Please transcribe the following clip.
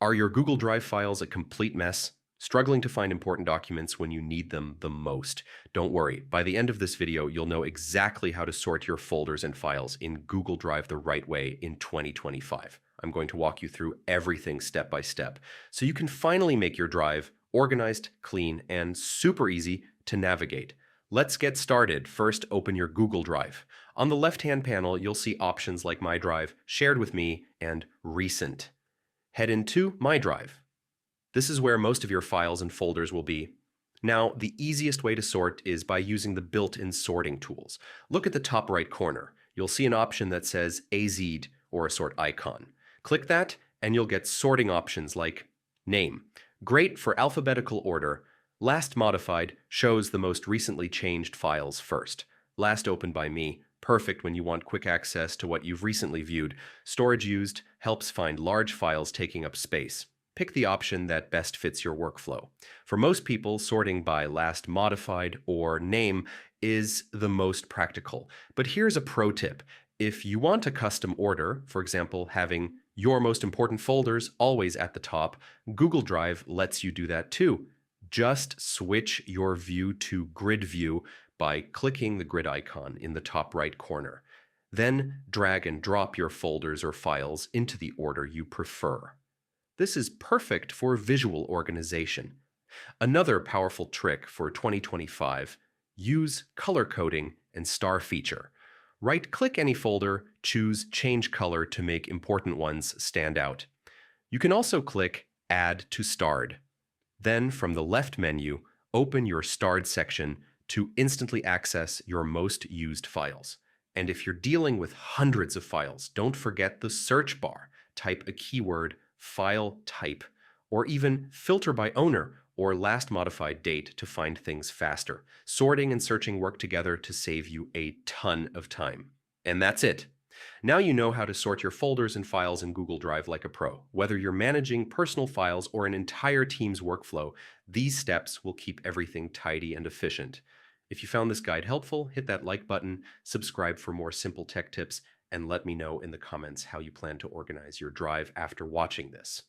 Are your Google Drive files a complete mess? Struggling to find important documents when you need them the most? Don't worry, by the end of this video, you'll know exactly how to sort your folders and files in Google Drive the right way in 2025. I'm going to walk you through everything step by step, so you can finally make your drive organized, clean, and super easy to navigate. Let's get started. First, open your Google Drive. On the left-hand panel, you'll see options like My Drive, Shared with Me, and Recent. Head into My Drive. This is where most of your files and folders will be. Now, the easiest way to sort is by using the built-in sorting tools. Look at the top right corner. You'll see an option that says AZ or a sort icon. Click that and you'll get sorting options like Name. Great for alphabetical order. Last modified shows the most recently changed files first. Last opened by me. Perfect when you want quick access to what you've recently viewed. Storage used helps find large files taking up space. Pick the option that best fits your workflow. For most people, sorting by last modified or name is the most practical. But here's a pro tip. If you want a custom order, for example, having your most important folders always at the top, Google Drive lets you do that too. Just switch your view to grid view by clicking the grid icon in the top right corner. Then drag and drop your folders or files into the order you prefer. This is perfect for visual organization. Another powerful trick for 2025, use color coding and star feature. Right-click any folder, choose Change Color to make important ones stand out. You can also click Add to Starred. Then, from the left menu, open your Starred section to instantly access your most used files. And if you're dealing with hundreds of files, don't forget the search bar. Type a keyword, file type, or even filter by owner or last modified date to find things faster. Sorting and searching work together to save you a ton of time. And that's it. Now you know how to sort your folders and files in Google Drive like a pro. Whether you're managing personal files or an entire team's workflow, these steps will keep everything tidy and efficient. If you found this guide helpful, hit that like button, subscribe for more simple tech tips, and let me know in the comments how you plan to organize your drive after watching this.